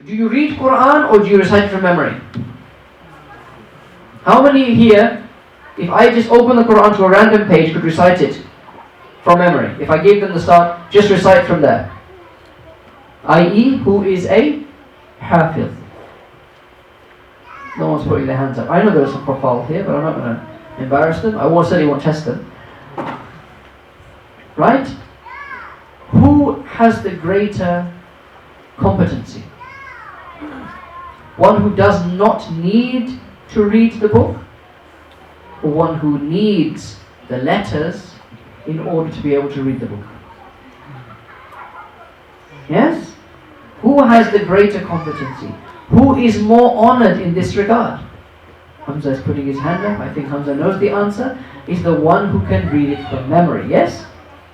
Do you read Quran or do you recite from memory? How many here, if I just open the Quran to a random page, could recite it from memory? If I gave them the start, just recite from there. I.e., who is a hafiz? No one's putting their hands up. I know there's some profile here, but I'm not going to embarrass them. I certainly won't test them. Right? Who has the greater competency? One who does not need to read the book, or one who needs the letters in order to be able to read the book? Yes? Who has the greater competency? Who is more honored in this regard? Hamza is putting his hand up. I think Hamza knows the answer. Is the one who can read it from memory. Yes?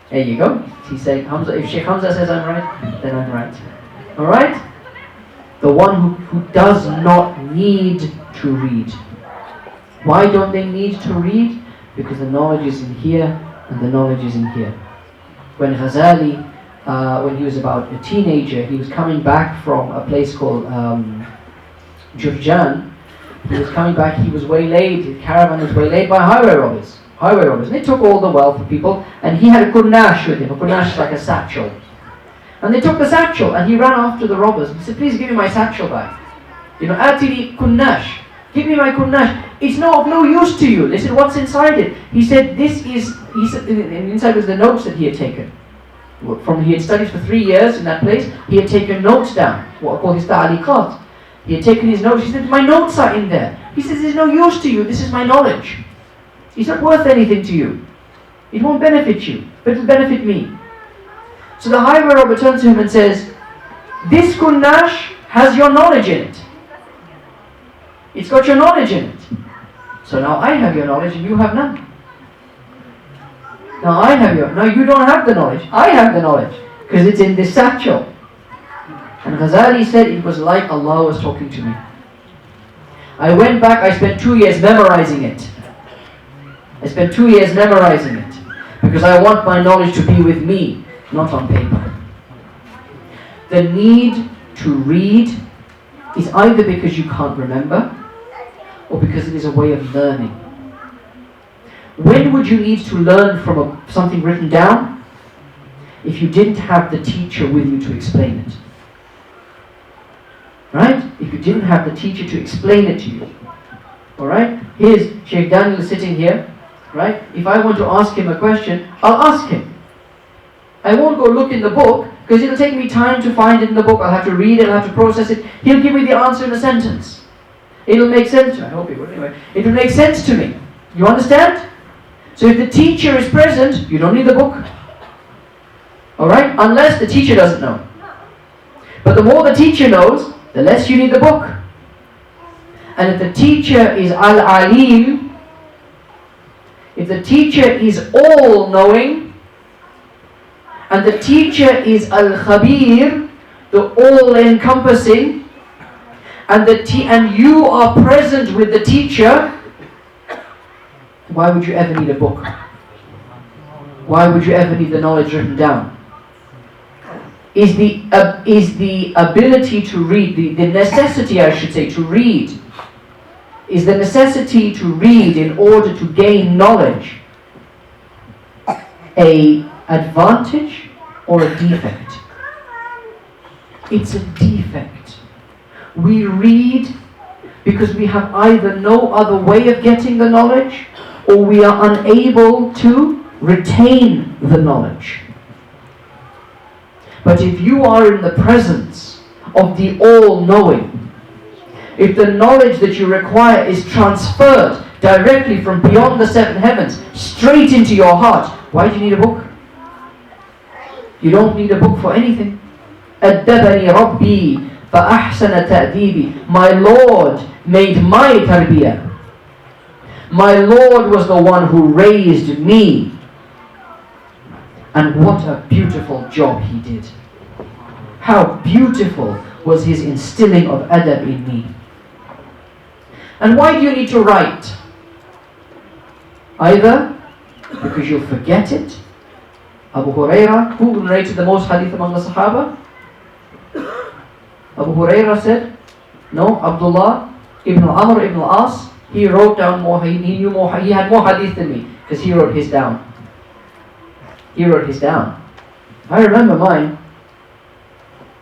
There you go. He's saying Hamza. If Shaykh Hamza says I'm right, then I'm right. Alright? The one who does not need to read. Why don't they need to read? Because the knowledge is in here and the knowledge is in here. When Ghazali, when he was about a teenager, he was coming back from a place called Jurjan. He was coming back, he was waylaid, his caravan was waylaid by highway robbers. And they took all the wealth of people, and he had a kunnash with him. A kunnash is like a satchel. And they took the satchel, and he ran after the robbers. He said, please give me my satchel back. Atini kunnash. Give me my kunnash. It's of no use to you. They said, what's inside it? He said, inside was the notes that he had taken. He had studied for 3 years in that place. He had taken notes down, what are called his ta'aliqat. He had taken his notes. He said, my notes are in there. He says, there's no use to you. This is my knowledge. It's not worth anything to you. It won't benefit you, but it will benefit me. So the highway robber turns to him and says, this kunnash has your knowledge in it. It's got your knowledge in it. So now I have your knowledge and you have none. Now you don't have the knowledge. I have the knowledge because it's in this satchel. And Ghazali said it was like Allah was talking to me. I went back, I spent 2 years memorizing it. Because I want my knowledge to be with me, not on paper. The need to read is either because you can't remember or because it is a way of learning. When would you need to learn from something written down? If you didn't have the teacher with you to explain it. Right? If you didn't have the teacher to explain it to you. Alright? Here's Shaykh Daniel sitting here. Right? If I want to ask him a question, I'll ask him. I won't go look in the book because it'll take me time to find it in the book. I'll have to read it, I'll have to process it. He'll give me the answer in a sentence. It'll make sense to me. I hope it will anyway. It will make sense to me. You understand? So if the teacher is present, you don't need the book. Alright? Unless the teacher doesn't know. But the more the teacher knows, the less you need the book. And if the teacher is al-alim, if the teacher is all-knowing, and the teacher is al-khabir, the all-encompassing, and you are present with the teacher, why would you ever need a book? Why would you ever need the knowledge written down? Is the ability to read, the necessity, I should say, to read, is the necessity to read in order to gain knowledge an advantage or a defect? It's a defect. We read because we have either no other way of getting the knowledge or we are unable to retain the knowledge. But if you are in the presence of the all-knowing, if the knowledge that you require is transferred directly from beyond the 7 heavens straight into your heart, why do you need a book? You don't need a book for anything. أَدَّبَنِي رَبِّي فَأَحْسَنَ تَأْدِيبِي. My Lord made my tarbiyah. My Lord was the one who raised me. And what a beautiful job he did. How beautiful was his instilling of adab in me. And why do you need to write? Either because you'll forget it. Abu Hurairah, who narrated the most hadith among the Sahaba? Abu Hurairah said, no, Abdullah ibn Amr ibn al-As, he wrote down more, he knew more, he had more hadith than me, because he wrote his down. He wrote his down. I remember mine.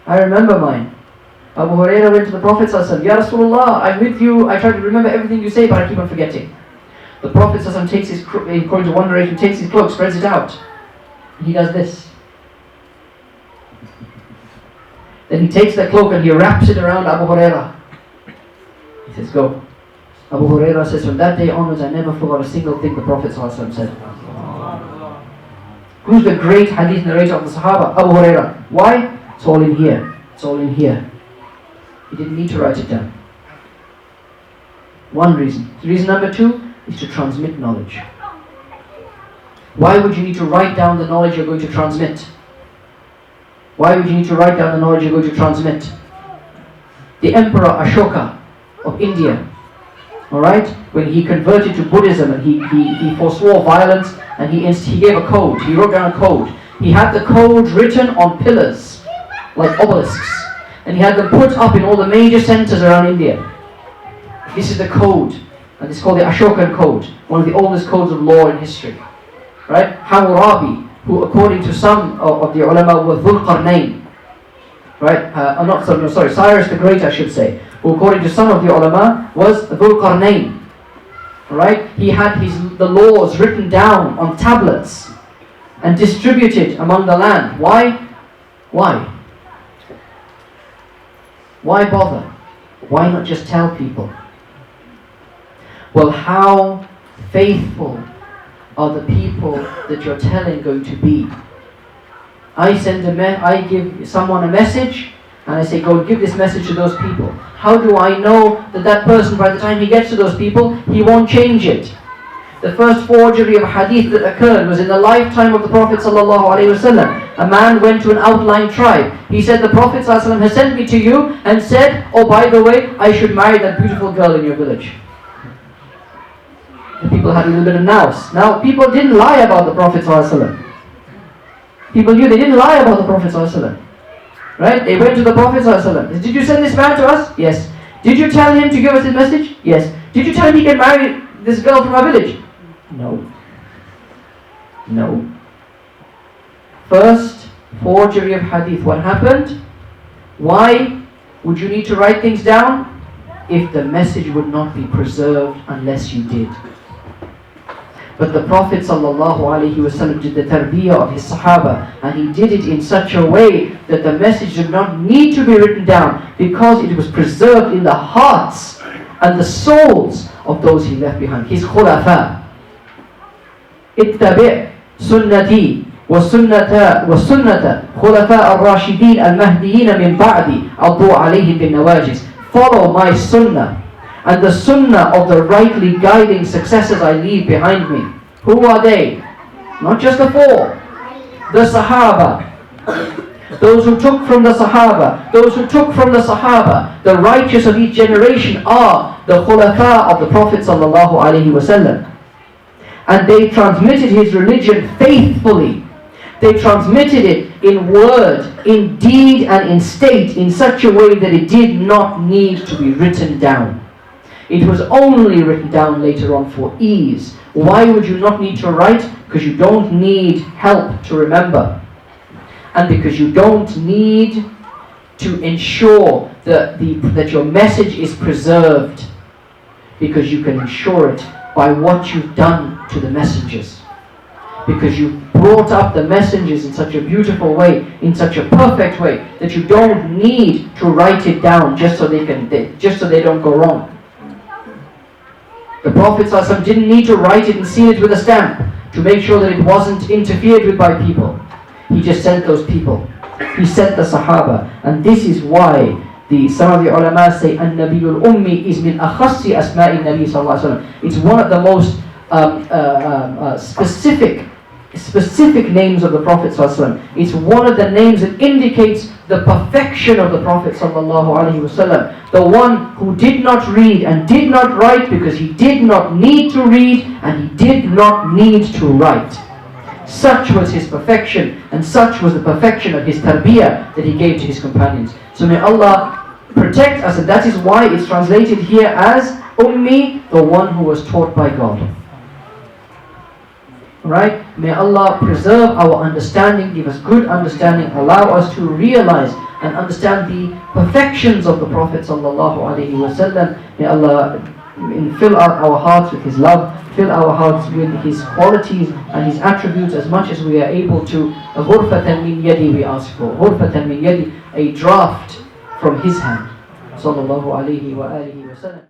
Abu Hurairah went to the Prophet ﷺ, Ya Rasulullah, I'm with you, I try to remember everything you say, but I keep on forgetting. The Prophet ﷺ takes his, according to one narration, takes his cloak, spreads it out. He does this. Then he takes the cloak and he wraps it around Abu Hurairah. He says, go. Abu Hurairah says, from that day onwards, I never forgot a single thing the Prophet ﷺ said. Who's the great hadith narrator of the Sahaba? Abu Hurairah. Why? It's all in here. It's all in here. He didn't need to write it down. One reason. Reason number two is to transmit knowledge. Why would you need to write down the knowledge you're going to transmit? Why would you need to write down the knowledge you're going to transmit? The Emperor Ashoka of India, alright, when he converted to Buddhism and he forswore violence and he gave a code, he wrote down a code. He had the code written on pillars, like obelisks, and he had them put up in all the major centers around India. This is the code, and it's called the Ashokan Code, one of the oldest codes of law in history. Right? Hammurabi, who according to some of the ulama was Dhul Qarnayn. Right? Cyrus the Great, I should say, who according to some of the ulama was Dhul Qarnayn. Right? He had the laws written down on tablets and distributed among the land. Why? Why bother? Why not just tell people? Well, how faithful are the people that you're telling going to be? I give someone a message and I say, go give this message to those people. How do I know that person, by the time he gets to those people, he won't change it? The first forgery of hadith that occurred was in the lifetime of the Prophet ﷺ. A man went to an outlying tribe. He said, the Prophet ﷺ has sent me to you and said, oh, by the way, I should marry that beautiful girl in your village. The people had a little bit of nous. Now, people didn't lie about the Prophet ﷺ. People knew they didn't lie about the Prophet ﷺ. Right? They went to the Prophet ﷺ. Did you send this man to us? Yes. Did you tell him to give us his message? Yes. Did you tell him he can marry this girl from our village? No. First forgery of hadith. What happened? Why would you need to write things down? If the message would not be preserved unless you did. But the Prophet ﷺ did the tarbiyah of his Sahaba, and he did it in such a way that the message did not need to be written down because it was preserved in the hearts and the souls of those he left behind. His khulafa. اتبع سنتي وسنة خلفاء الراشدين المهديين من بعدي عضوا عليهم بالنواجذ. Follow my sunnah and the sunnah of the rightly guiding successors I leave behind me. Who are they? Not just the four. The Sahaba. Those who took from the Sahaba. Those who took from the Sahaba. The righteous of each generation are the khulafa of the Prophet ﷺ. And they transmitted his religion faithfully. They transmitted it in word, in deed, and in state in such a way that it did not need to be written down. It was only written down later on for ease. Why would you not need to write? Because you don't need help to remember. And because you don't need to ensure that your message is preserved. Because you can ensure it by what you've done to the messengers. Because you've brought up the messengers in such a beautiful way, in such a perfect way, that you don't need to write it down just so they don't go wrong. The Prophet ﷺ didn't need to write it and seal it with a stamp to make sure that it wasn't interfered with by people. He just sent those people. He sent the Sahaba. And this is why some of the ulama say An-Nabiyul Ummi is min akhassi asma'i Nabi sallallahu alaihi wasallam. It's one of the most specific names of the Prophet sallallahu alaihi wasallam. It's one of the names that indicates the perfection of the Prophet sallallahu alaihi wasallam. The one who did not read and did not write because he did not need to read and he did not need to write. Such was his perfection, and such was the perfection of his tarbiyah that he gave to his companions. So may Allah protect us, and that is why it's translated here as Ummi, the one who was taught by God. Right? May Allah preserve our understanding, give us good understanding, allow us to realize and understand the perfections of the Prophet ﷺ. May Allah fill our hearts with His love, fill our hearts with His qualities and His attributes as much as we are able to. غُرْفَةً مِنْ يَدِي, we ask for. غُرْفَةً مِنْ يَدِي, a draft from His hand. Sallallahu alayhi wa alihi wa sallam.